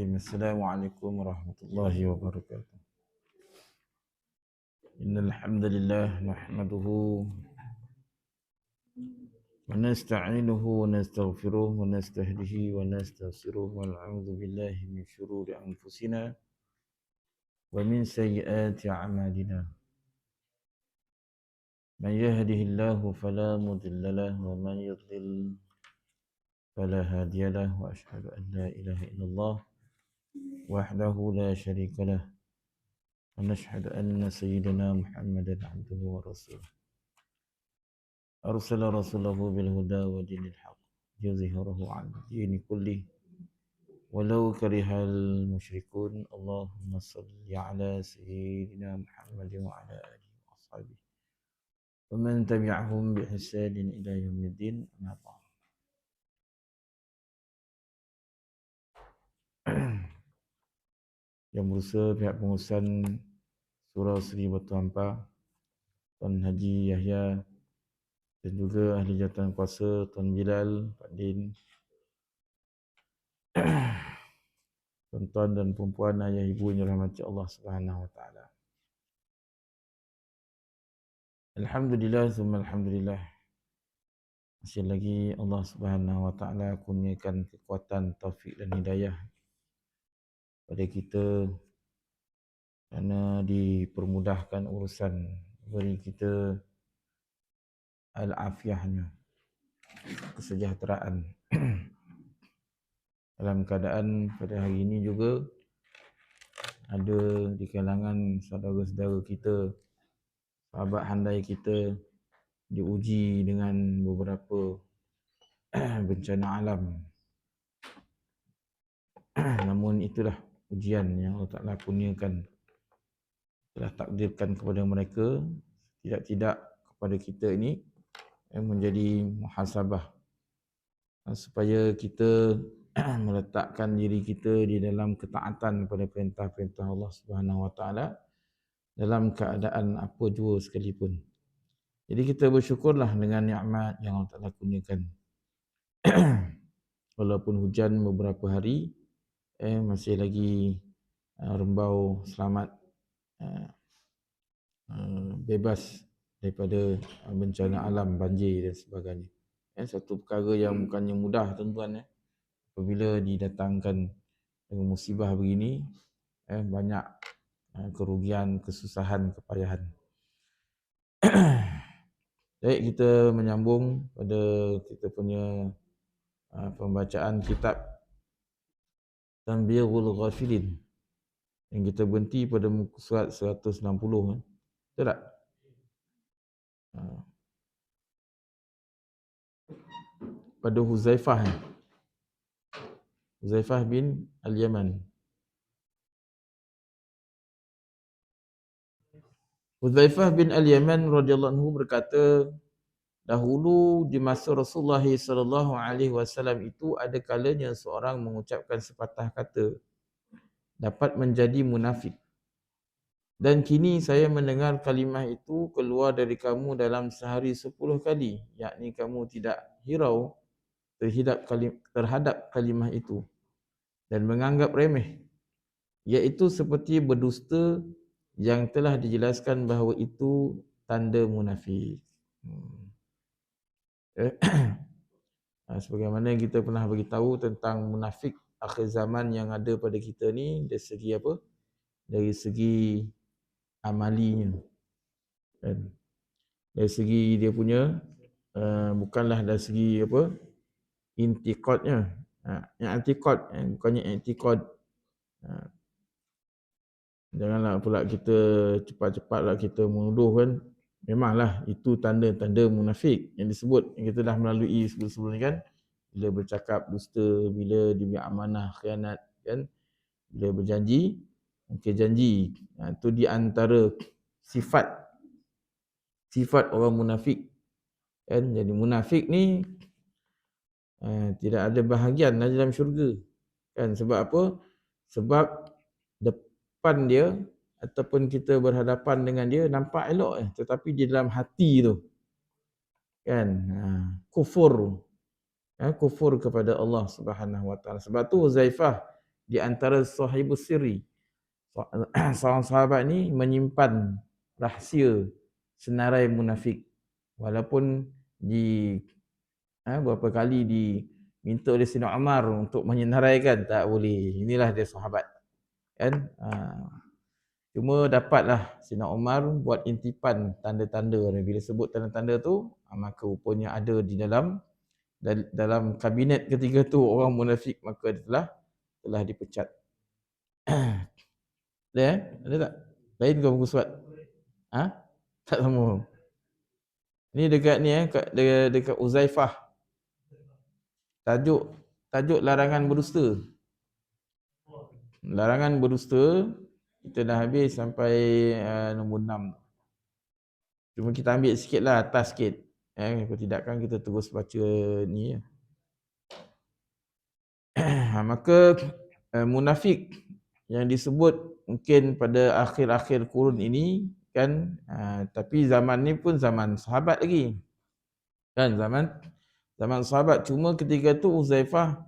Assalamualaikum warahmatullahi wabarakatuh. Innal hamdalillah nahmaduhu wa nasta'inuhu wa nastaghfiruh wa nastahdihi wa nastaghfiruh wa na'udzu billahi min shururi anfusina wa min sayyiati a'malina. Man yahdihillahu fala mudilla lahu wa man yudlil fala hadiya lahu wa asyhadu an la ilaha illallah wahdahu la syarika lahu wa nashhadu anna sayyidina Muhammadan 'abduhu wa rasuluh. أرسل رسوله بالهدى ودين الحق يظهره على الدين كله ولو كره المشركون. اللهم صل على سيدنا محمد وعلى آله وأصحابه ومن تبعهم بإحسان إلى يوم الدين. أما بعد. Yang berusaha pihak pengurusan Surau Seri Batu Ampar, Tuan Haji Yahya dan juga ahli jawatan kuasa Tuan Bilal, Pak Din, tuan-tuan dan perempuan, ayah ibu yang dirahmati Allah Subhanahu wa taala. Alhamdulillah summa alhamdulillah. Masih lagi Allah Subhanahu wa taala kurniakan kekuatan, taufik dan hidayah pada kita kerana dipermudahkan urusan, beri kita al-afiyahnya, kesejahteraan. Dalam keadaan pada hari ini juga ada di kalangan saudara-saudara kita, sahabat handai kita diuji dengan beberapa bencana alam. Namun itulah ujian yang Allah Ta'ala kurniakan, telah takdirkan kepada mereka, tidak-tidak kepada kita ini yang menjadi muhasabah, supaya kita meletakkan diri kita di dalam ketaatan pada perintah-perintah Allah Subhanahu Wa Ta'ala dalam keadaan apa jua sekalipun. Jadi kita bersyukurlah dengan nikmat yang Allah Ta'ala kurniakan. Walaupun hujan beberapa hari, masih lagi rembau selamat, bebas daripada bencana alam, banjir dan sebagainya. Satu perkara yang bukannya mudah tuan-tuan, apabila didatangkan dengan musibah begini, banyak kerugian, kesusahan, kepayahan. Baik, kita menyambung pada kita punya pembacaan kitab Tanbihul Ghafilin yang kita berhenti pada muka surat 160. Betul tak? Pada Huzaifah bin Al-Yaman. Huzaifah bin Al-Yaman radhiyallahu anhu berkata, dahulu di masa Rasulullah sallallahu alaihi wasallam itu ada kalanya seorang mengucapkan sepatah kata dapat menjadi munafik. Dan kini saya mendengar kalimah itu keluar dari kamu dalam sehari 10 kali, yakni kamu tidak hirau terhadap kalimah itu dan menganggap remeh, iaitu seperti berdusta yang telah dijelaskan bahawa itu tanda munafik. Sebagaimana kita pernah beritahu tentang munafik akhir zaman yang ada pada kita ni, dari segi apa? Dari segi amalinya, kan? Dari segi dia punya bukanlah dari segi apa? Intiqadnya. Yang i'tiqad, bukannya i'tiqad. Janganlah pula kita cepat-cepatlah kita menuduh, kan. Memanglah itu tanda-tanda munafik yang disebut, yang kita dah melalui sebelum-sebelum ni, kan. Bila bercakap dusta, bila dia amanah, khianat, kan. Bila berjanji, mungkin janji. Itu di antara sifat orang munafik, kan. Jadi munafik ni tidak ada bahagian dalam syurga, kan. Sebab apa? Sebab depan dia ataupun kita berhadapan dengan dia nampak elok, tetapi di dalam hati tu, kan, kufur kepada Allah Subhanahu Wa Taala. Sebab tu Huzaifah di antara sahibus sirri. Seorang sahabat ni menyimpan rahsia senarai munafik. Walaupun berapa kali diminta oleh Sayyidina Umar untuk menyenaraikan, tak boleh. Inilah dia sahabat. Kan? Cuma dapatlah Sayyidina Umar buat intipan tanda-tanda. Bila sebut tanda-tanda tu, maka rupanya ada di dalam kabinet ketika tu orang munafik, maka dia telah dipecat. Ada Ada tak? Lain ke buku surat? Tak sama. Ni dekat ni dekat Uzaifah. Tajuk larangan berdusta. Larangan berdusta. Kita dah habis sampai nombor 6. Cuma kita ambil sikit lah, atas sikit. Kalau tidak kan kita terus baca ni. Maka munafik yang disebut mungkin pada akhir-akhir kurun ini kan, tapi zaman ni pun zaman sahabat lagi. Kan zaman sahabat. Cuma ketika tu Uzaifah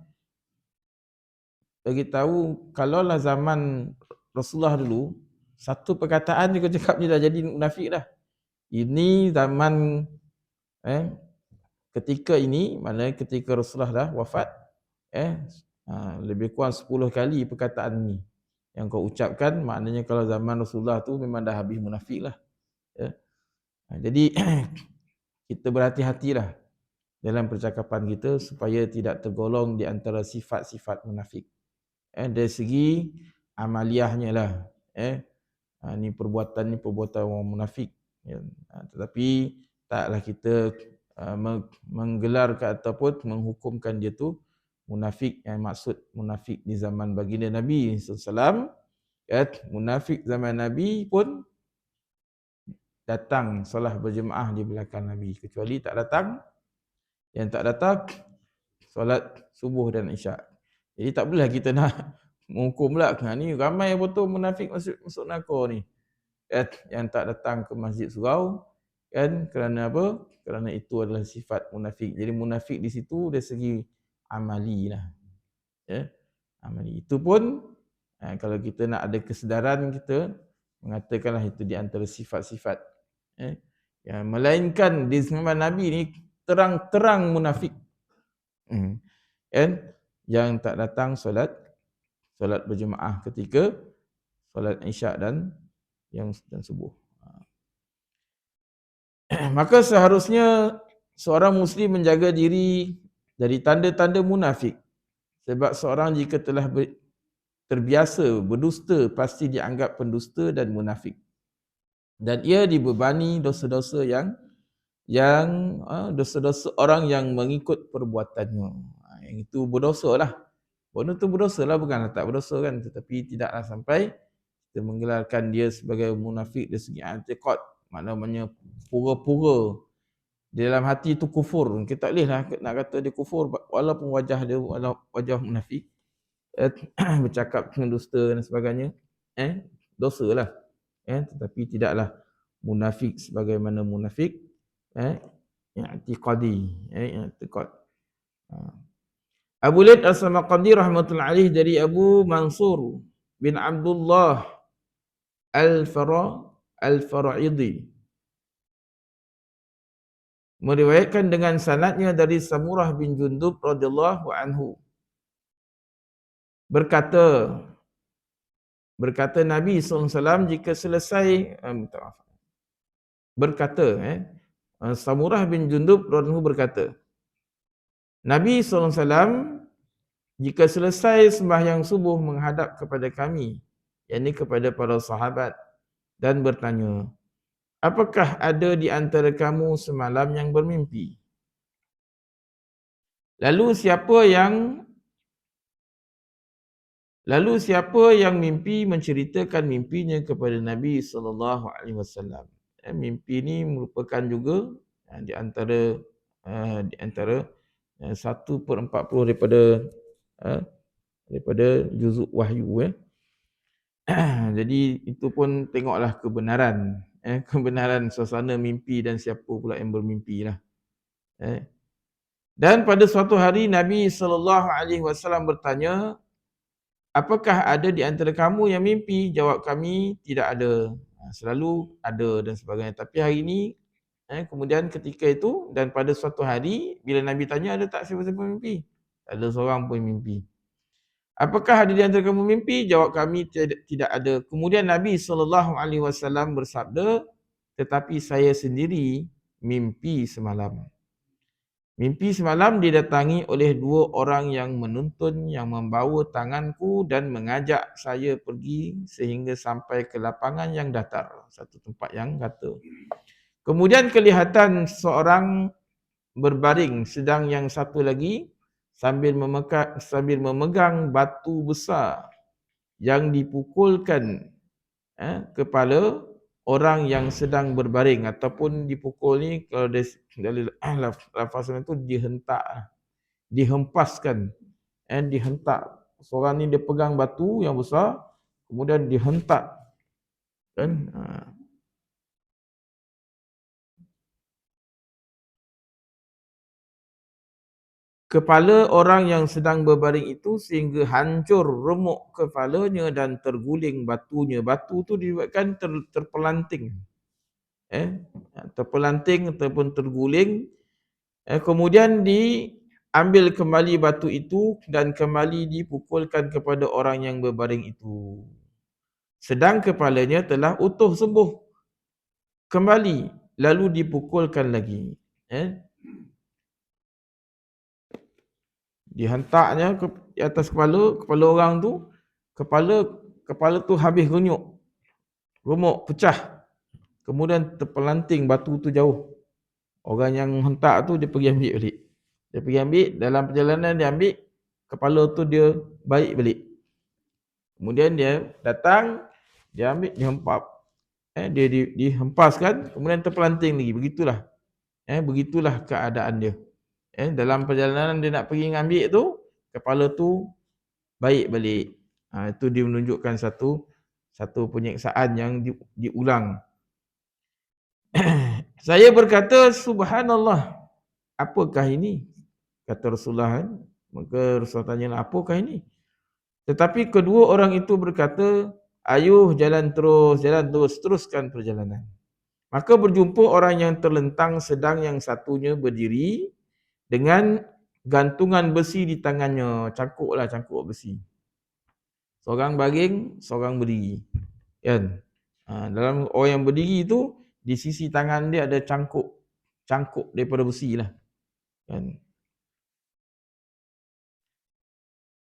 bagi tahu kalaulah zaman Rasulullah dulu, satu perkataan dia cakap ni dah jadi munafik dah. Ini zaman ketika ini, maknanya ketika Rasulullah dah wafat, lebih kurang 10 kali perkataan ni yang kau ucapkan, maknanya kalau zaman Rasulullah tu memang dah habis munafik lah. Jadi kita berhati-hatilah dalam percakapan kita supaya tidak tergolong di antara sifat-sifat munafik. Dari segi amaliahnya lah. Ni perbuatan orang munafik. Tetapi taklah kita menggelar ataupun menghukumkan dia tu munafik, yang maksud munafik di zaman baginda Nabi SAW. Munafik zaman Nabi pun datang solat berjemaah di belakang Nabi, kecuali tak datang. Yang tak datang solat subuh dan isyak. Jadi tak boleh kita nak menghukum pula, ni ramai betul munafik masuk neraka ni. Yang tak datang ke masjid surau, kan, kerana apa? Kerana itu adalah sifat munafik. Jadi munafik di situ dari segi amali lah. Amali. Itu pun kalau kita nak ada kesedaran, kita mengatakanlah itu di antara sifat-sifat. Melainkan di zaman Nabi ni terang-terang munafik. Yang tak datang solat berjemaah ketika solat isyak dan subuh. Maka seharusnya seorang Muslim menjaga diri dari tanda-tanda munafik. Sebab seorang jika telah terbiasa berdusta, pasti dianggap pendusta dan munafik. Dan ia dibebani dosa-dosa yang dosa-dosa orang yang mengikut perbuatannya. Yang itu berdosa lah. Benda tu berdosa lah, bukanlah tak berdosa kan. Tetapi tidaklah sampai kita menggelarkan dia sebagai munafik dari segi i'tiqad. Maknanya pura-pura di dalam hati itu kufur. Kita tak boleh lah nak kata dia kufur walaupun wajah dia wajah munafik. Bercakap dengan dusta dan sebagainya. Dosa lah. Tetapi tidaklah munafik sebagaimana munafik i'tiqadi. I'tiqad. Abu Laith As-Samarqandi rahmatullahi alaih dari Abu Mansur bin Abdullah Al-Fara'idi meriwayatkan dengan sanadnya dari Samurah bin Jundub radhiyallahu anhu. Berkata Nabi SAW jika selesai Samurah bin Jundub radhiyallahu anhu berkata, Nabi SAW jika selesai sembahyang subuh menghadap kepada kami, yakni kepada para sahabat, dan bertanya, apakah ada di antara kamu semalam yang bermimpi? Lalu siapa yang mimpi menceritakan mimpinya kepada Nabi SAW. Mimpi ni merupakan juga di antara 1/40 daripada juzuk wahyu. Jadi itu pun tengoklah kebenaran suasana mimpi dan siapa pula yang bermimpi lah. Dan pada suatu hari Nabi SAW bertanya, apakah ada di antara kamu yang mimpi? Jawab kami, tidak ada. Selalu ada dan sebagainya. Tapi hari ini, kemudian ketika itu dan pada suatu hari, bila Nabi tanya, ada tak siapa-siapa mimpi? Tak ada seorang pun mimpi. Apakah ada di antara kamu mimpi? Jawab kami, tidak ada. Kemudian Nabi SAW bersabda, tetapi saya sendiri mimpi semalam. Mimpi semalam didatangi oleh dua orang yang menuntun, yang membawa tanganku dan mengajak saya pergi sehingga sampai ke lapangan yang datar. Satu tempat yang rata. Kemudian kelihatan seorang berbaring, sedang yang satu lagi sambil memegang batu besar yang dipukulkan kepala orang yang sedang berbaring, ataupun dipukul ni kalau dari lafazan itu dihentak, dihempaskan, dihentak. Seorang ni dia pegang batu yang besar, kemudian dihentak, kan? Kepala orang yang sedang berbaring itu sehingga hancur remuk kepalanya dan terguling batunya. Batu tu dibuatkan terpelanting. Terpelanting ataupun terguling. Kemudian diambil kembali batu itu dan kembali dipukulkan kepada orang yang berbaring itu. Sedang kepalanya telah utuh sembuh kembali, lalu dipukulkan lagi. Dihentaknya ke atas kepala orang tu, kepala tu habis remuk, pecah. Kemudian terpelanting batu tu jauh. Orang yang hentak tu dia pergi ambil balik. Dia pergi ambil, dalam perjalanan dia ambil, kepala tu dia baik balik. Kemudian dia datang, dia ambil, dihempap. Dia dihempaskan, kemudian terpelanting lagi. Begitulah keadaan dia. Dalam perjalanan dia nak pergi ambil tu, kepala tu baik balik. Itu dia menunjukkan satu penyiksaan yang diulang. Saya berkata, subhanallah, apakah ini? Kata Rasulullah. Maka Rasulullah tanyalah, apakah ini? Tetapi kedua orang itu berkata, ayuh jalan terus, teruskan perjalanan. Maka berjumpa orang yang terlentang, sedang yang satunya berdiri dengan gantungan besi di tangannya. Cangkuk besi. Seorang baring, seorang berdiri. Kan? Dalam orang yang berdiri itu, di sisi tangan dia ada cangkuk daripada besi lah. Kan?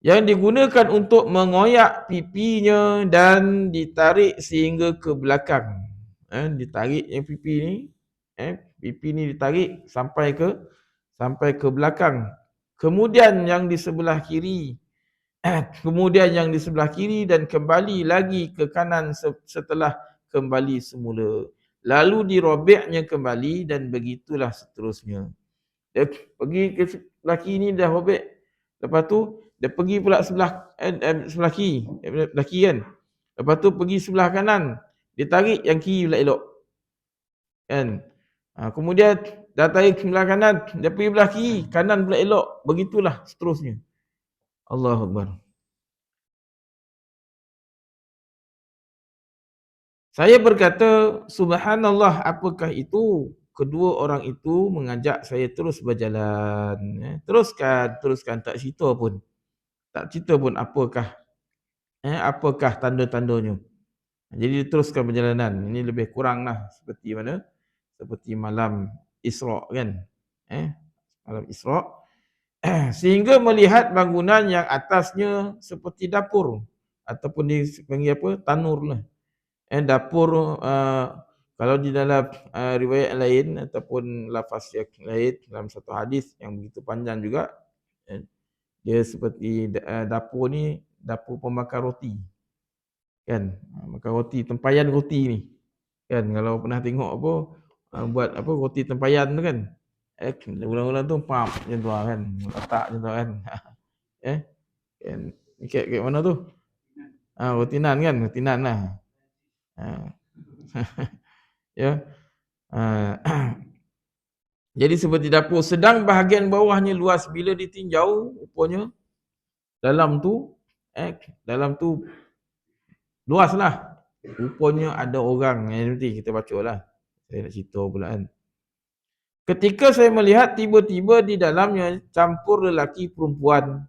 Yang digunakan untuk mengoyak pipinya dan ditarik sehingga ke belakang. Ditarik yang pipi ni, pipi ni ditarik sampai ke belakang. Kemudian yang di sebelah kiri, dan kembali lagi ke kanan setelah kembali semula. Lalu dirobeknya kembali dan begitulah seterusnya. Dia pergi ke sebelah kiri ni dah robek. Lepas tu dia pergi pula sebelah kiri, kan. Lepas tu pergi sebelah kanan, dia tarik yang kiri pula elok. Kan? Kemudian dah tarik sebelah kanan, dia pergi belah kiri, kanan pula elok. Begitulah seterusnya. Allahu Akbar. Saya berkata, subhanallah, apakah itu? Kedua orang itu mengajak saya terus berjalan. Teruskan, tak cerita pun. Apakah tanda-tandanya. Jadi teruskan perjalanan. Ini lebih kurang lah seperti mana? Seperti malam Isra' kan? Malam Isra'. Sehingga melihat bangunan yang atasnya seperti dapur. Ataupun dipanggil apa? Tanur lah. Dapur, kalau di dalam riwayat lain ataupun lafaz yang lain dalam satu hadis yang begitu panjang juga, dia seperti dapur ni, dapur pembakar roti. Kan? Makan roti, tempayan roti ni. Kan, kalau pernah tengok apa, buat apa roti tempayan tu kan. Ulang-ulang tu pam macam tu kan. Letak macam tu kan. Kan. Kat mana tu? Roti nan kan, roti nan lah. Ya. Jadi seperti dapur, sedang bahagian bawahnya luas, bila ditinjau rupanya dalam tu dalam tu luaslah. Rupanya ada orang, nanti kita baca lah. Saya nak cerita pula kan. Ketika saya melihat tiba-tiba di dalamnya campur lelaki perempuan,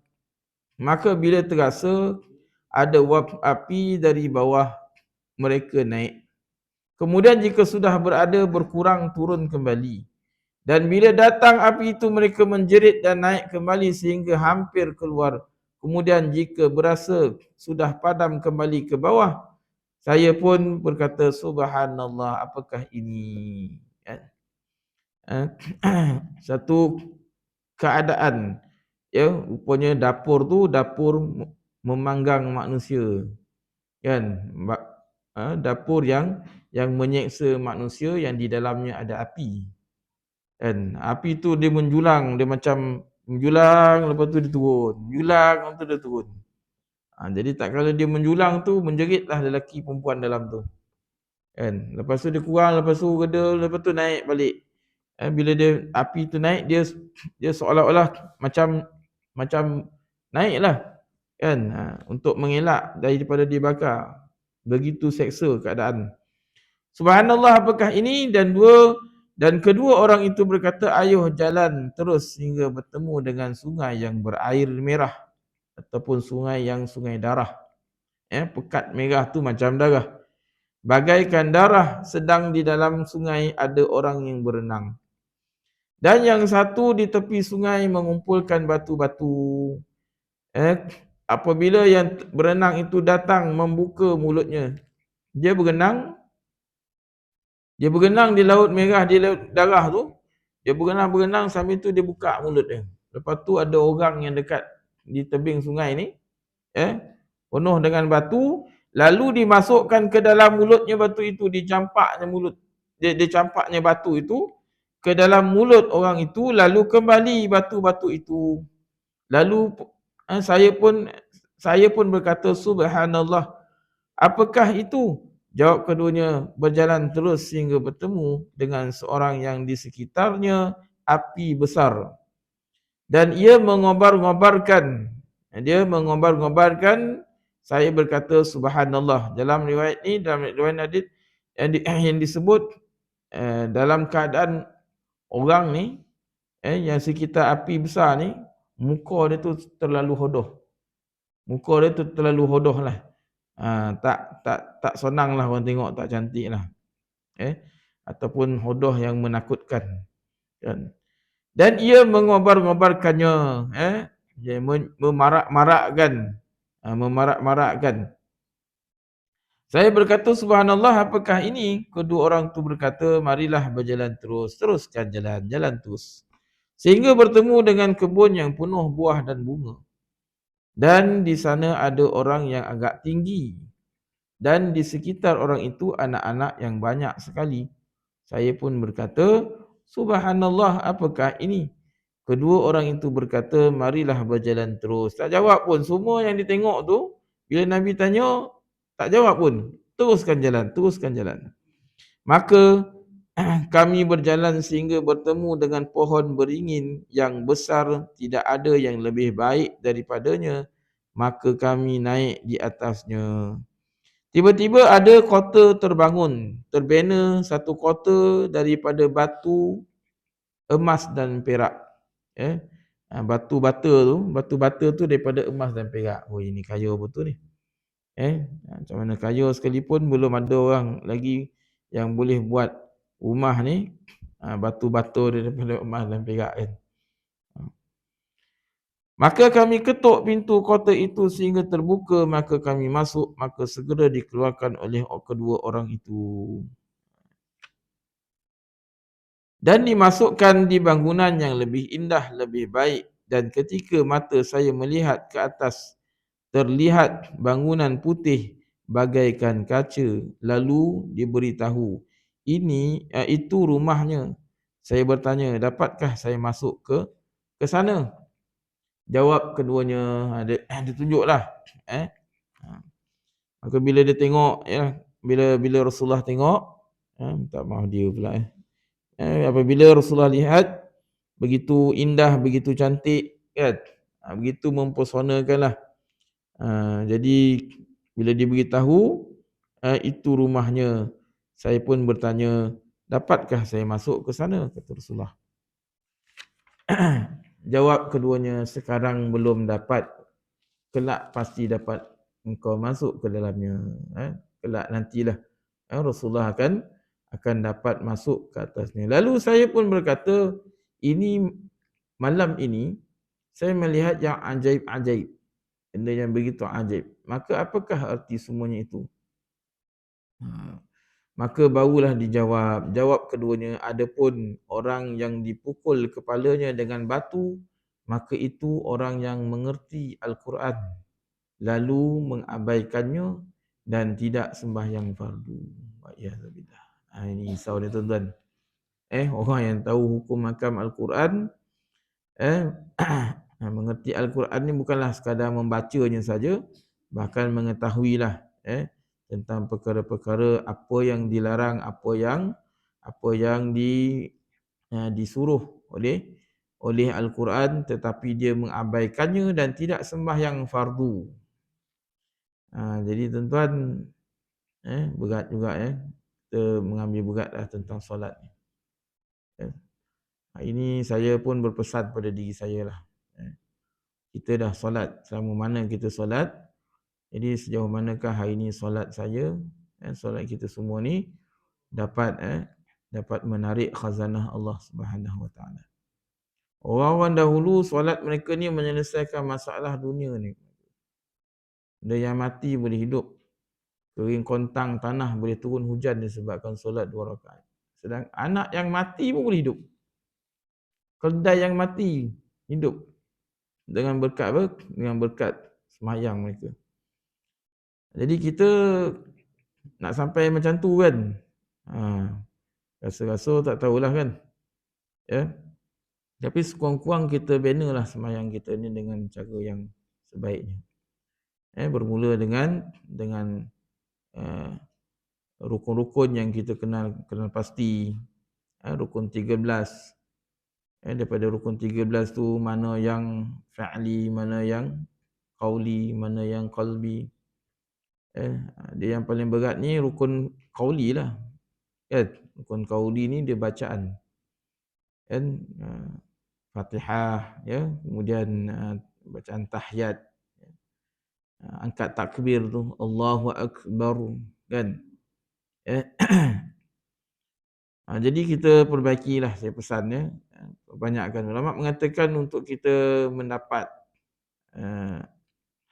maka bila terasa ada wap api dari bawah mereka naik. Kemudian jika sudah berada berkurang turun kembali. Dan bila datang api itu mereka menjerit dan naik kembali sehingga hampir keluar. Kemudian jika berasa sudah padam kembali ke bawah, saya pun berkata, Subhanallah, apakah ini? Satu keadaan, ya, rupanya dapur tu dapur memanggang manusia, kan? Dapur yang menyeksa manusia, yang di dalamnya ada api, kan? Api tu dia menjulang, dia macam menjulang, lepas tu dia turun, menjulang, lepas tu dia turun. Jadi tak kala dia menjulang tu, menjeritlah lelaki perempuan dalam tu, kan? Lepas tu dia kurang, lepas tu reda, lepas tu naik balik. Bila dia api tu naik, dia seolah-olah macam naiklah, kan? Untuk mengelak daripada dibakar. Begitu seksa keadaan. Subhanallah, apakah ini? Dan kedua orang itu berkata, ayuh jalan terus hingga bertemu dengan sungai yang berair merah ataupun sungai darah. Pekat merah tu macam darah. Bagaikan darah sedang di dalam sungai ada orang yang berenang. Dan yang satu di tepi sungai mengumpulkan batu-batu. Apabila yang berenang itu datang membuka mulutnya, dia berenang di laut merah, di laut darah tu. Dia berenang sambil tu dia buka mulut dia. Lepas tu ada orang yang dekat di tebing sungai ni, penuh dengan batu, lalu dimasukkan ke dalam mulutnya batu itu, dicampaknya batu itu ke dalam mulut orang itu, lalu kembali batu-batu itu. Lalu saya pun berkata, Subhanallah, apakah itu? Jawab keduanya, berjalan terus sehingga bertemu dengan seorang yang di sekitarnya api besar. Dan ia mengobar-ngobarkan. Saya berkata, Subhanallah. Dalam riwayat ni, dalam riwayat hadis yang disebut, dalam keadaan orang ni, yang sekitar api besar ni, muka dia tu terlalu hodoh. Lah. Tak senang lah orang tengok, tak cantik lah. Ataupun hodoh yang menakutkan. Kan? Dan ia mengobar-ngobarkannya. Dia memarak-marakkan. Saya berkata, Subhanallah, apakah ini? Kedua orang tu berkata, marilah berjalan terus. Teruskan jalan terus. Sehingga bertemu dengan kebun yang penuh buah dan bunga. Dan di sana ada orang yang agak tinggi. Dan di sekitar orang itu anak-anak yang banyak sekali. Saya pun berkata, Subhanallah, apakah ini? Kedua orang itu berkata, marilah berjalan terus. Tak jawab pun. Semua yang ditengok tu, bila Nabi tanya, tak jawab pun. Teruskan jalan. Maka kami berjalan sehingga bertemu dengan pohon beringin yang besar, tidak ada yang lebih baik daripadanya. Maka kami naik di atasnya. Tiba-tiba ada kota terbangun, terbina satu kota daripada batu, emas dan perak. Batu bata tu daripada emas dan perak. Oh, ini kaya betul ni. Macam mana kaya sekalipun belum ada orang lagi yang boleh buat rumah ni batu bata daripada emas dan perak, kan. Maka kami ketuk pintu kota itu sehingga terbuka, maka kami masuk, maka segera dikeluarkan oleh kedua orang itu. Dan dimasukkan di bangunan yang lebih indah, lebih baik. Dan ketika mata saya melihat ke atas, terlihat bangunan putih bagaikan kaca. Lalu diberitahu, itu rumahnya. Saya bertanya, dapatkah saya masuk ke sana? Jawab keduanya, dia tunjuklah. Maka bila dia tengok, bila Rasulullah tengok, minta maaf dia pula. Apabila Rasulullah lihat, begitu indah, begitu cantik, kan? Begitu mempesonakanlah. Jadi bila dia beritahu itu rumahnya, saya pun bertanya, dapatkah saya masuk ke sana? Kata Rasulullah. Jawab keduanya, sekarang belum dapat, kelak pasti dapat engkau masuk ke dalamnya. Kelak nantilah Rasulullah akan dapat masuk ke atasnya. Lalu saya pun berkata, ini malam ini saya melihat yang ajaib-ajaib, benda yang begitu ajaib. Maka apakah arti semuanya itu? Maka barulah jawab keduanya, adapun orang yang dipukul kepalanya dengan batu, maka itu orang yang mengerti Al-Quran lalu mengabaikannya dan tidak sembahyang fardu. Wa'iyadzubillah. Ini risau ni tuan-tuan. Orang yang tahu hukum makam Al-Quran, mengerti Al-Quran ni bukanlah sekadar membacanya saja, bahkan mengetahuilah tentang perkara-perkara apa yang dilarang, apa yang disuruh oleh Al-Quran, tetapi dia mengabaikannya dan tidak sembahyang fardu. Jadi tuan-tuan, berat juga kita mengambil beratlah tentang solat ni. Ini saya pun berpesan pada diri saya lah. Kita dah solat, selama mana kita solat, jadi sejauh manakah hari ini solat saya, solat kita semua ni dapat menarik khazanah Allah Subhanahu Wa Taala. Orang-orang dahulu solat mereka ni menyelesaikan masalah dunia ni. Benda yang mati boleh hidup. Kering kontang tanah boleh turun hujan disebabkan solat 2 rakaat. Sedang anak yang mati pun boleh hidup. Keldai yang mati hidup dengan berkat apa? Dengan berkat sembahyang mereka. Jadi kita nak sampai macam tu kan. Rasa-rasa tak tahulah kan. Ya. Tapi sekurang-kurang kita benalah sembahyang kita ni dengan cara yang sebaiknya. Bermula dengan rukun-rukun yang kita kenal pasti. Rukun 13. Daripada rukun 13 tu, mana yang fa'li, mana yang qauli, mana yang qalbi. Dia yang paling berat ni rukun qauli lah. Rukun qauli ni dia bacaan. Fatihah, kemudian bacaan tahiyat, angkat takbir tu, Allahu Akbar, kan. Jadi kita perbaikilah, saya pesan banyakkan. Ulama mengatakan untuk kita mendapat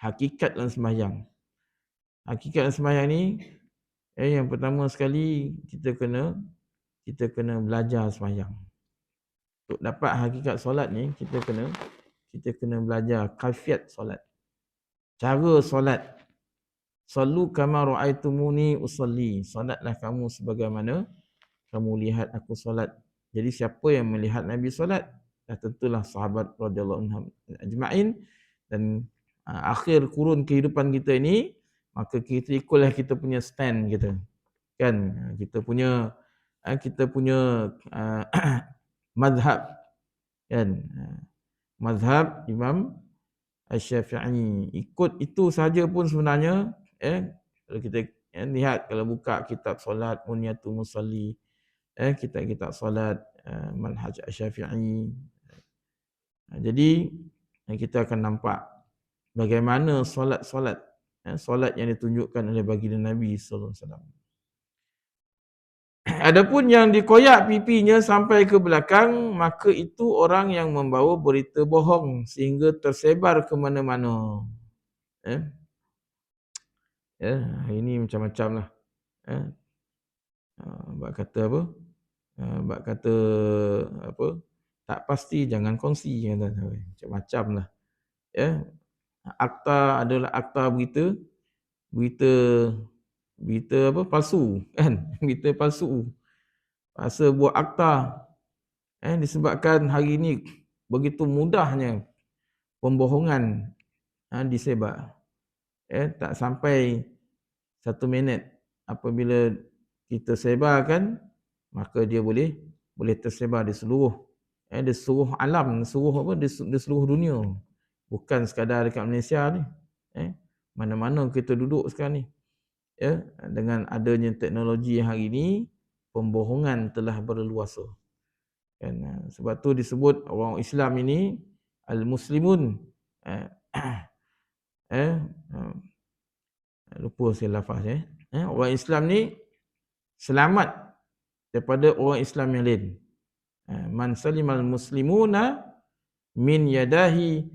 hakikat dalam sembahyang. Hakikat dalam sembahyang ni, yang pertama sekali kita kena belajar sembahyang. Untuk dapat hakikat solat ni, kita kena belajar kaifiat solat. Cara solat. Sallu kama ra'aitumuni usalli. Solatlah kamu sebagaimana kamu lihat aku solat. Jadi siapa yang melihat Nabi solat, tentulah sahabat radhiyallahu anhum ajma'in, dan akhir kurun kehidupan kita ini, maka kita ikutlah kita punya stand kita. Kan, kita punya mazhab, kan. Mazhab Imam Asy-Syafi'i. Ikut itu saja pun sebenarnya, kalau kita lihat, kalau buka kitab solat Munyatul Musalli, kitab solat Manhaj Asy-Syafi'i. Jadi kita akan nampak bagaimana solat yang ditunjukkan oleh baginda Nabi sallallahu alaihi wasallam. Adapun yang dikoyak pipinya sampai ke belakang, maka itu orang yang membawa berita bohong sehingga tersebar ke mana-mana. Ini macam-macam lah. Bak kata apa? Bak kata apa? Tak pasti jangan kongsi. Macam-macam lah. Akta adalah akta berita apa? Palsu, kan? Berita palsu. Pasal buat akta disebabkan hari ini begitu mudahnya pembohongan disebar. Tak sampai 1 minit apabila kita sebarkan, maka dia boleh tersebar di seluruh alam, di seluruh dunia. Bukan sekadar dekat Malaysia ni. Mana-mana kita duduk sekarang ni, ya, dengan adanya teknologi hari ini, pembohongan telah berleluasa. Kan, sebab tu disebut orang Islam ini al-muslimun, eh, eh, lupa saya lafaz orang Islam ni selamat daripada orang Islam yang lain. Man salimal muslimuna min yadahi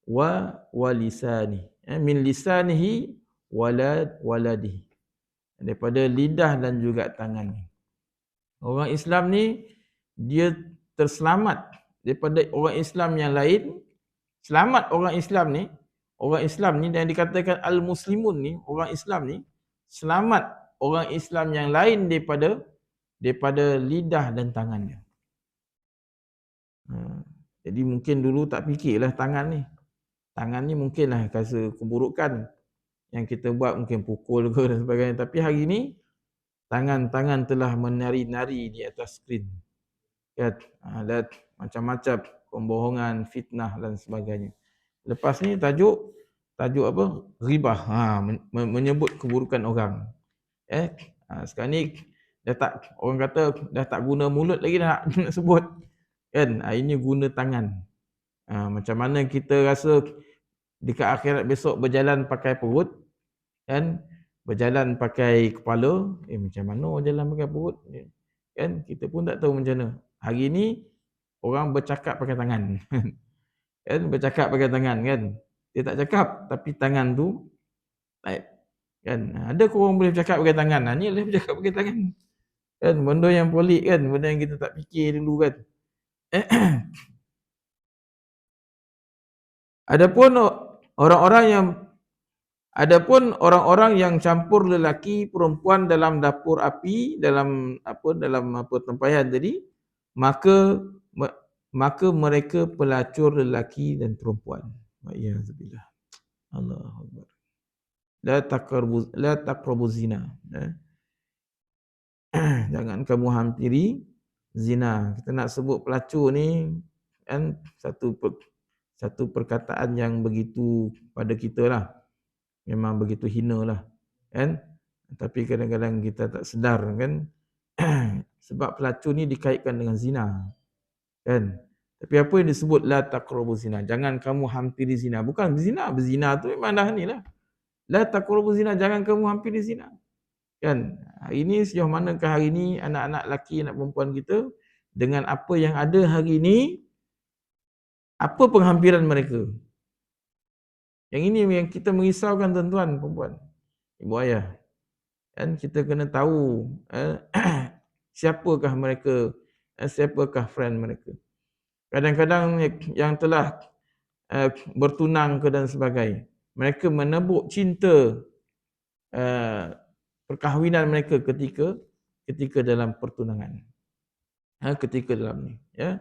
wa lisani, min lisanihi waladihi, daripada lidah dan juga tangan. Orang Islam ni dia terselamat daripada orang Islam yang lain. Selamat orang Islam ni dan dikatakan al-muslimun ni, orang Islam ni selamat orang Islam yang lain daripada lidah dan tangannya. Jadi mungkin dulu tak fikirlah tangan ni. Tangan ni mungkinlah rasa keburukan yang kita buat, mungkin pukul ke dan sebagainya. Tapi hari ni tangan-tangan telah menari-nari di atas skrin. Dan macam-macam pembohongan, fitnah dan sebagainya. Lepas ni tajuk apa? Ribah. Menyebut keburukan orang. Sekarang ni orang kata dah tak guna mulut lagi nak sebut. Kan? Ini guna tangan. Macam mana kita rasa dekat akhirat besok berjalan pakai perut, kan? Berjalan pakai kepala, macam mana orang jalan pakai perut? Kan? Kita pun tak tahu macam mana. Hari ni orang bercakap pakai tangan. Kan? Bercakap pakai tangan, kan? Dia tak cakap tapi tangan tu type. Kan? Ada ke orang boleh bercakap pakai tangan? Ni adalah bercakap pakai tangan. Kan? Benda yang pelik, kan? Benda yang kita tak fikir dulu, kan? Adapun orang-orang yang campur lelaki perempuan dalam dapur api, dalam tempayan tadi, maka mereka pelacur lelaki dan perempuan. Wa'iyyazubillah. Allahu Akbar. La taqrabu zina. Jangan kamu hampiri zina. Kita nak sebut pelacur ni kan satu perkataan yang begitu pada kita lah. Memang begitu hina lah. Kan? Tapi kadang-kadang kita tak sedar, kan? Sebab pelacur ni dikaitkan dengan zina. Kan? Tapi apa yang disebut la taqrabu zina? Jangan kamu hampiri zina. Bukan berzina. Berzina tu memang dah ni lah. La taqrabu zina. Jangan kamu hampiri zina. Kan? Hari ni sejauh manakah hari ni anak-anak lelaki, anak perempuan kita dengan apa yang ada hari ni, apa penghampiran mereka? Yang ini yang kita merisaukan tuan-tuan, perempuan, ibu ayah. Dan kita kena tahu siapakah mereka, siapakah friend mereka. Kadang-kadang yang telah bertunang ke dan sebagainya, mereka menebuk cinta perkahwinan mereka ketika dalam pertunangan. Ketika dalam ni, ya.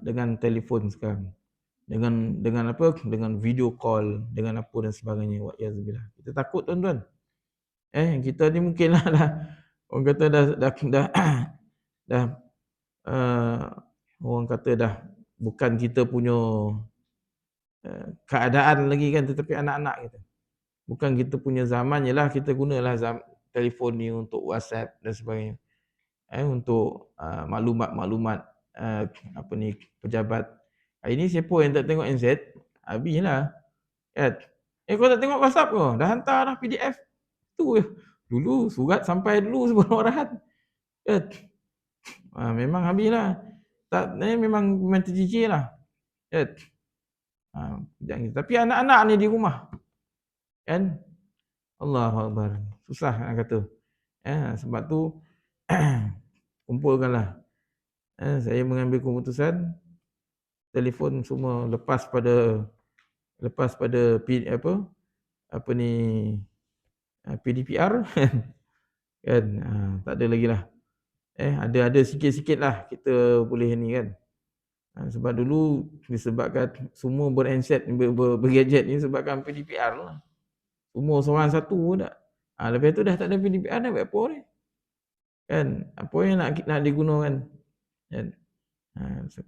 Dengan telefon sekarang. Dengan apa? Dengan video call, dengan apa dan sebagainya. Wa'iyyazubillah. Kita takut, tuan-tuan. Kita ni mungkinlah dah orang kata dah orang kata dah bukan kita punya keadaan lagi, kan, tetapi anak-anak kita. Bukan kita punya zaman, jelah kita gunalah telefon ni untuk WhatsApp dan sebagainya. Untuk maklumat-maklumat pejabat. Hari ni siapa yang tak tengok NZ, habislah. Kan? Kau tak tengok WhatsApp kau? Dah hantar dah PDF. Tu dulu surat sampai dulu sebelum arahan. Kan? Memang habislah. Tak, memang tercicir lah. Kan? Tapi anak-anak ni di rumah. Kan? Allahu Akbar. Susah nak kata. Sebab tu kumpulkanlah. Saya mengambil keputusan telefon semua lepas pada PDPR. Kan? Tak ada lagi lah. Ada sikit-sikit lah kita boleh ni, kan. Sebab dulu disebabkan semua berhandset, bergadget ni sebabkan PDPR lah. Semua seorang satu pun tak. Lepas tu dah tak ada PDPR, dah buat apa ni? Kan? Apa yang nak digunakan? Kan?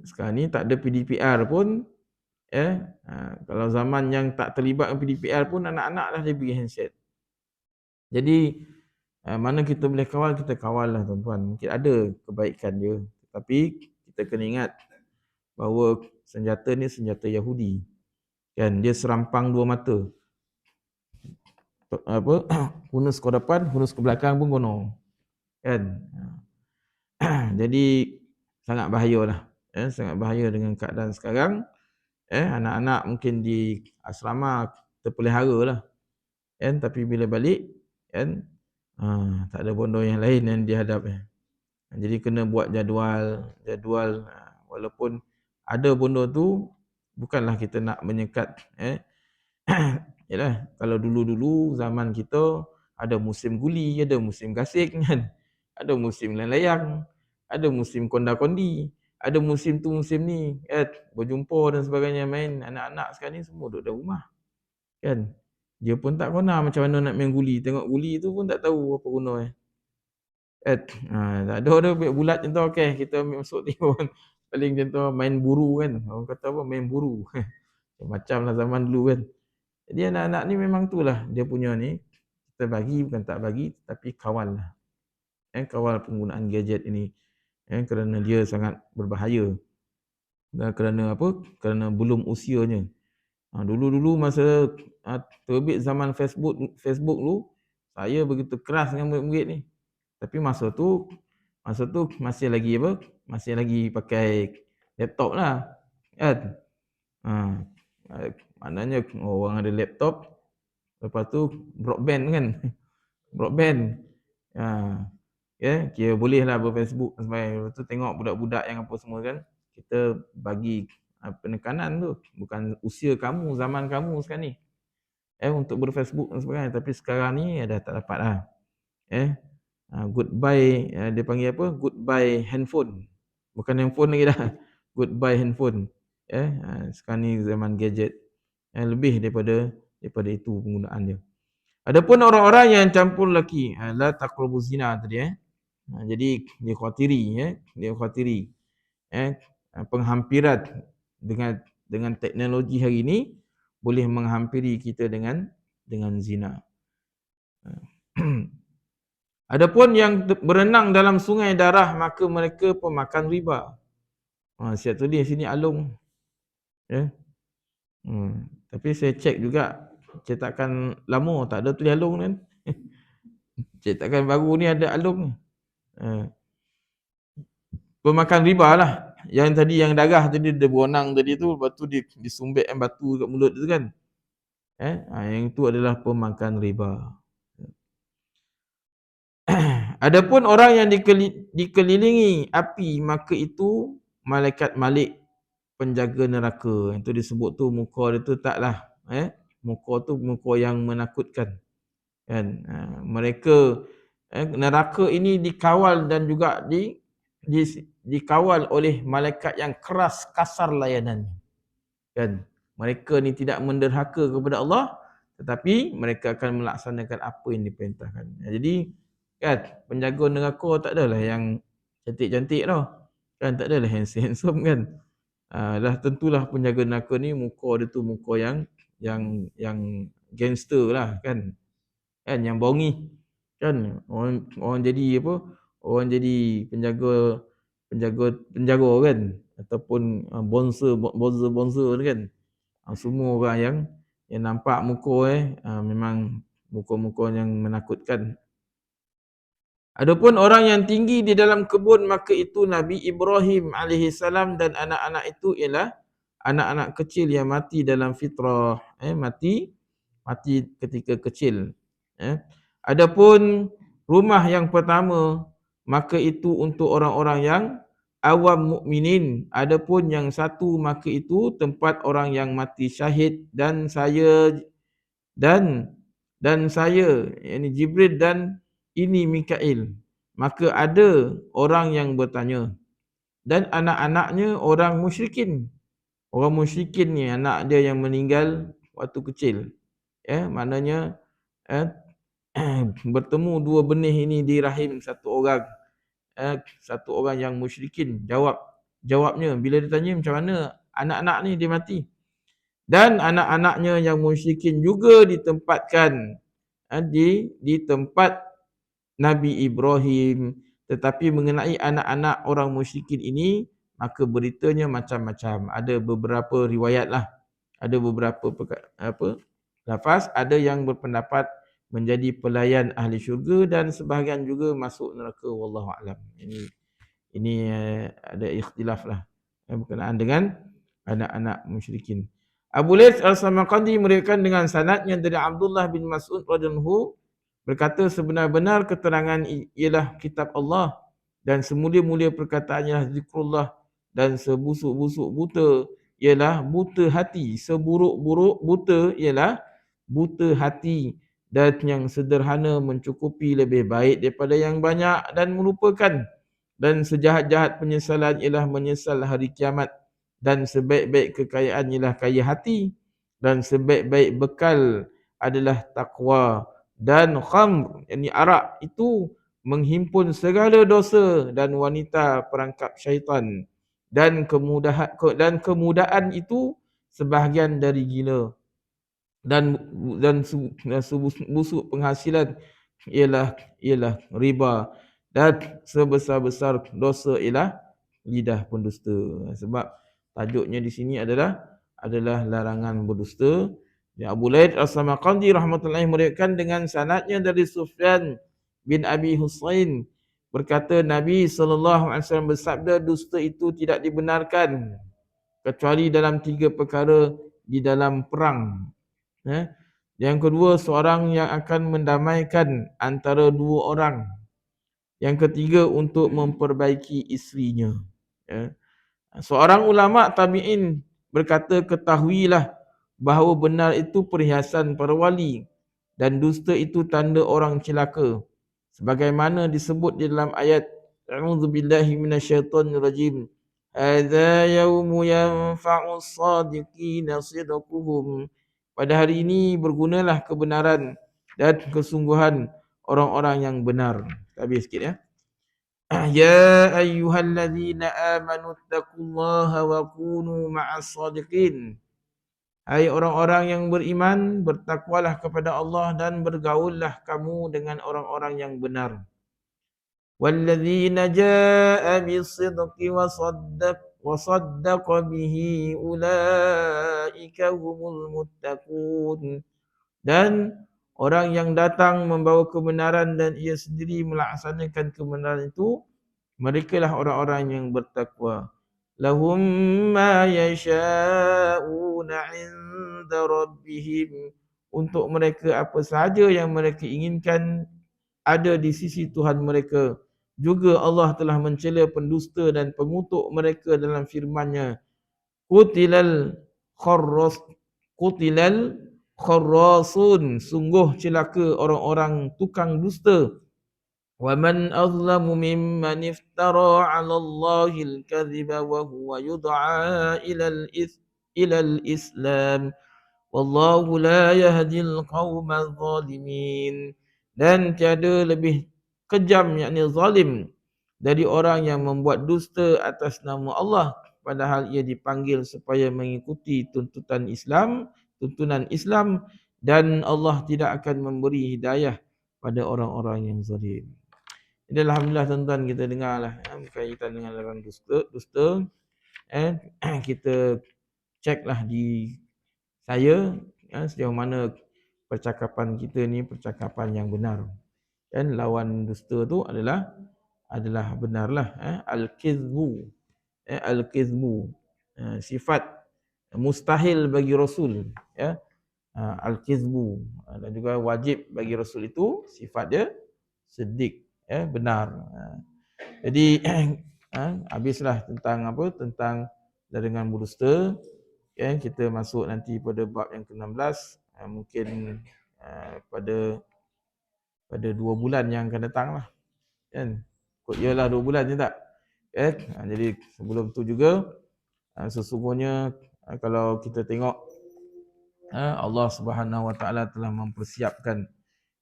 Sekarang ni tak ada PDPR pun Kalau zaman yang tak terlibat dengan PDPL pun anak-anak dah diberi handset. Jadi mana kita boleh kawal, kita kawal lah tuan-tuan. Mungkin ada kebaikan dia. Tapi kita kena ingat bahawa senjata ni senjata Yahudi. Kan, dia serampang dua mata. Hunus ke depan, hunus ke belakang pun kono. Kan. Jadi sangat bahayalah. Sangat bahaya dengan keadaan sekarang. Anak-anak mungkin di asrama terpelihara lah. Tapi bila balik, tak ada benda yang lain yang dihadap. Jadi kena buat jadual. Walaupun ada benda tu, bukanlah kita nak menyekat. Yalah, kalau dulu-dulu zaman kita ada musim guli, ada musim gasing kan. Ada musim layang, ada musim konda-kondi, ada musim tu musim ni, berjumpa dan sebagainya main. Anak-anak sekarang ni semua duduk dalam rumah. Kan? Dia pun tak guna macam mana nak main guli. Tengok guli tu pun tak tahu apa guna. Tak ada bulat macam tu, okey, kita ambil masuk tengok. Paling macam tu main buru kan. Orang kata apa, main buru. Macam lah zaman dulu kan. Jadi anak-anak ni memang tu lah dia punya ni. Kita bagi bukan tak bagi, tapi kawal lah. Kawal penggunaan gadget ini. Kerana dia sangat berbahaya. Dan kerana apa? Kerana belum usianya. Dulu-dulu masa terbit zaman Facebook dulu, saya begitu keras dengan murid-murid ni. Tapi masa tu masih lagi apa? Masih lagi pakai laptop lah. Kan? Maknanya orang ada laptop, lepas tu broadband kan. Broadband. Kira boleh lah berFacebook dan sebagainya. Lepas tu tengok budak-budak yang apa semua kan. Kita bagi penekanan tu. Bukan usia kamu, zaman kamu sekarang ni. Untuk berFacebook dan sebagainya. Tapi sekarang ni dah tak dapat lah. Goodbye, dia panggil apa? Goodbye handphone. Bukan handphone lagi dah. Goodbye handphone. Sekarang ni zaman gadget. Lebih daripada itu penggunaan dia. Adapun orang-orang yang campur lelaki, la taqrabu zina tadi. Jadi dia khawatiri. Penghampiran dengan teknologi hari ini boleh menghampiri kita dengan zina. Adapun yang berenang dalam sungai darah, maka mereka pemakan riba. Siap tulis sini Alung. Tapi saya cek juga cetakan lama tak ada tulis Alung kan. Cetakan baru ni ada Alung. Pemakan riba lah. Yang tadi yang darah tadi dia berenang tadi tu, lepas tu dia disumbekkan batu kat mulut tu kan. Yang itu adalah pemakan riba. Adapun orang yang dikelilingi api, maka itu malaikat Malik, penjaga neraka. Itu disebut tu muka dia tu taklah muka tu muka yang menakutkan. Kan? Mereka neraka ini dikawal dan juga dikawal oleh malaikat yang keras kasar layanan. Kan? Mereka ni tidak menderhaka kepada Allah, tetapi mereka akan melaksanakan apa yang diperintahkan. Jadi kan, penjaga neraka tak adalah yang cantik-cantik tau. Kan, tak adalah handsome kan. Dah tentulah penjaga neraka ni muka dia tu muka yang gangster lah kan. Kan, yang bongi. Kan, orang jadi apa? Orang jadi penjaga kan, ataupun bonzer kan. Semua orang yang nampak muka memang muka-muka yang menakutkan. Adapun orang yang tinggi di dalam kebun, maka itu Nabi Ibrahim AS dan anak-anak itu ialah anak-anak kecil yang mati dalam fitrah, mati ketika kecil. Adapun rumah yang pertama, maka itu untuk orang-orang yang awam mukminin. Adapun yang satu, maka itu tempat orang yang mati syahid dan saya yakni Jibril dan ini Mikail. Maka ada orang yang bertanya, dan anak-anaknya orang musyrikin. Orang musyrikin ni anak dia yang meninggal waktu kecil. Maknanya bertemu dua benih ini di rahim satu orang. Satu orang yang musyrikin. Jawabnya bila ditanya macam mana anak-anak ni dia mati. Dan anak-anaknya yang musyrikin juga ditempatkan di tempat Nabi Ibrahim. Tetapi mengenai anak-anak orang musyrikin ini, maka beritanya macam-macam. Ada beberapa riwayat lah. Ada beberapa lafaz. Ada yang berpendapat menjadi pelayan ahli syurga dan sebahagian juga masuk neraka. Wallahu a'lam. Ini ada ikhtilaf lah berkenaan dengan anak-anak musyrikin. Abu Laits Al-Samarqandi meriwayatkan dengan sanadnya dari Abdullah bin Mas'ud radhiyallahu berkata, sebenar-benar keterangan ialah kitab Allah dan semulia-mulia perkataan ialah zikrullah, dan sebusuk-busuk buta ialah buta hati, seburuk-buruk buta ialah buta hati, dan yang sederhana mencukupi lebih baik daripada yang banyak dan melupakan, dan sejahat-jahat penyesalan ialah menyesal hari kiamat, dan sebaik-baik kekayaan ialah kaya hati, dan sebaik-baik bekal adalah takwa, dan khamr, yakni arak itu menghimpun segala dosa, dan wanita perangkap syaitan, dan kemudahan itu sebahagian dari gila, dan busuk penghasilan ialah riba, dan sebesar-besar dosa ialah lidah pendusta. Sebab tajuknya di sini adalah larangan berdusta. Ya, Abu Laits As-Samarqandi rahmatullahi meriwayatkan dengan sanadnya dari Sufyan bin Abi Husain berkata, Nabi SAW bersabda, dusta itu tidak dibenarkan kecuali dalam 3 perkara di dalam perang. Yang kedua, seorang yang akan mendamaikan antara 2 orang. Yang ketiga, untuk memperbaiki isterinya. Seorang ulama tabi'in berkata, ketahuilah bahawa benar itu perhiasan para wali dan dusta itu tanda orang celaka, sebagaimana disebut di dalam ayat A'udzubillahi minasyaitonirrajim. Hadza yaumu yanfa'u as-sadiqina sidquhum. Pada hari ini bergunalah kebenaran dan kesungguhan orang-orang yang benar. Habis sikit ya. Ya ayyuhallazina amanu taqullaha wa kunu ma'as sadiqin. Hai orang-orang yang beriman, bertakwalah kepada Allah dan bergaullah kamu dengan orang-orang yang benar. Wallazina jaa'a bis-sidqi wa saddaqa bihi ulaika humul muttaqun. Dan orang yang datang membawa kebenaran dan ia sendiri melaksanakan kebenaran itu, merekalah orang-orang yang bertakwa. Lahum ma yasha'una 'inda rabbihim. Untuk mereka apa sahaja yang mereka inginkan ada di sisi Tuhan mereka. Juga Allah telah mencela pendusta dan pengutuk mereka dalam firman-Nya. Qutilal kharras Qutilal kharrasun. Sungguh celaka orang-orang tukang dusta. وَمَنْ أَظْلَمُ مِمَّنِ افْتَرَى عَلَى اللَّهِ الْكَذِبَ وَهُوَ يُدْعَى إِلَى الْإِسْلَامِ وَاللَّهُ لَا يَهْدِي الْقَوْمَ الظَّالِمِينَ. Dan tiada lebih kejam, yakni zalim, dari orang yang membuat dusta atas nama Allah, padahal ia dipanggil supaya mengikuti tuntunan Islam, dan Allah tidak akan memberi hidayah pada orang-orang yang zalim. Jadi alhamdulillah tuan-tuan, kita dengarlah berkaitan dengan larangan dusta. Kita ceklah di saya sejauh mana percakapan kita ni percakapan yang benar. Dan lawan dusta tu adalah benarlah. Al-kizbu. Al-kizbu. Sifat mustahil bagi Rasul. Al-kizbu. Dan juga wajib bagi Rasul itu sifat dia sedik. Benar. Jadi habislah tentang tentang larangan berdusta. Kita masuk nanti pada bab yang ke-16, mungkin pada 2 bulan yang akan datang lah, kan? Kot ialah 2 bulan je tak? Jadi sebelum tu juga sesungguhnya kalau kita tengok Allah Subhanahu Wa Taala telah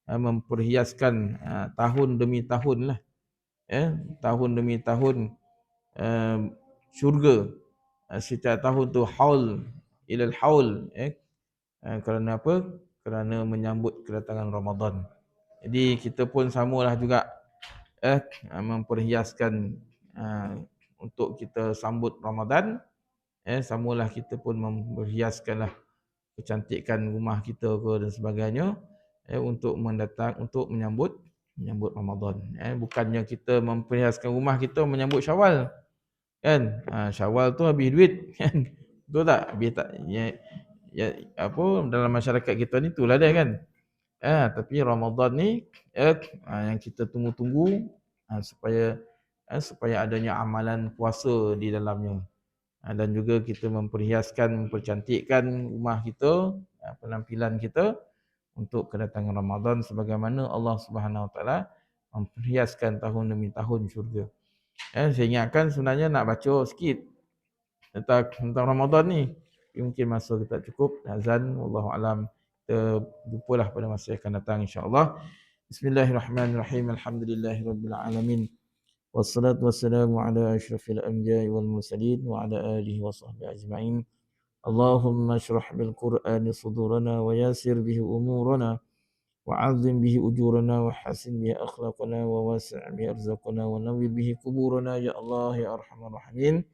memperhiaskan tahun demi tahun lah, tahun demi tahun syurga. Setiap tahun tu haul ilal haul, kerana apa? Kerana menyambut kedatangan Ramadan. Jadi kita pun samalah juga memperhiaskan untuk kita sambut Ramadan. Samalah kita pun memperhiaskanlah kecantikan rumah kita ke dan sebagainya untuk menyambut Ramadan. Bukannya kita memperhiaskan rumah kita menyambut Syawal, kan? Syawal tu habis duit, kan? Betul tak? Habis tak? Apa dalam masyarakat kita ni itulah dia, kan? Tapi Ramadan ni yang kita tunggu-tunggu supaya adanya amalan puasa di dalamnya. Dan juga kita mempercantikkan rumah kita, penampilan kita untuk kedatangan Ramadan, sebagaimana Allah Subhanahu Wa Taala memperhiaskan tahun demi tahun syurga. Saya ingatkan sebenarnya nak baca sikit tentang Ramadan ni. Mungkin masa kita tak cukup. Azan, wallahu alam. Kita jumpalah pada masa yang akan datang, insya-Allah. Bismillahirrahmanirrahim. Alhamdulillahirabbil alamin. Wassalatu wassalamu ala asyrafil anbiya'i wal mursalin wa ala alihi wa sahbihi ajma'in. Allahumma shrah bil Qur'ani sudurana wa yassir bihi umurana وعظم به أجورنا وحسن به أخلاقنا ووسع به أرزاقنا ونوّر به قبورنا يا الله يا أرحم الراحمين.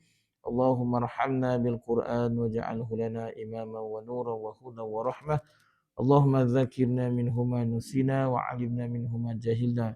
اللهم ارحمنا بالقرآن واجعله لنا إماما ونورا وهدى ورحمة. اللهم ذكرنا منه ما نسينا وعلمنا منه ما جهلنا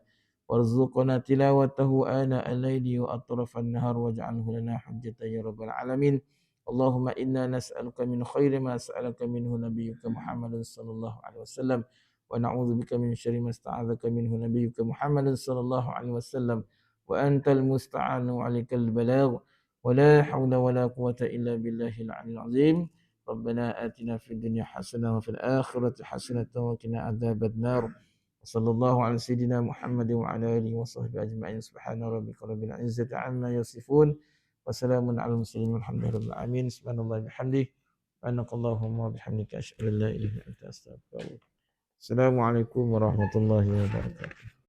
وارزقنا تلاوته آناء الليل وأطراف النهار واجعله لنا حجة يا رب العالمين. اللهم إنا نسألك من خير ما سألك منه نبيك محمد صلى الله عليه وسلم ونعوذ بك من شر ما استعاذك منه نبيك محمد صلى الله عليه وسلم وأنت المستعان وعليك البلاغ ولا حول ولا قوة إلا بالله العلي العظيم. ربنا آتنا في الدنيا حسنة وفي الآخرة حسنة وقنا عذاب النار. وصلى الله على سيدنا محمد وعلى آله وصحبه أجمعين. سبحان ربك رب العزة عما يصفون وسلام على المرسلين والحمد لله رب العالمين. سبحان الله وبحمده سبحانك اللهم وبحمدك أشهد أن لا إله إلا أنت أستغفرك. Assalamualaikum warahmatullahi wabarakatuh.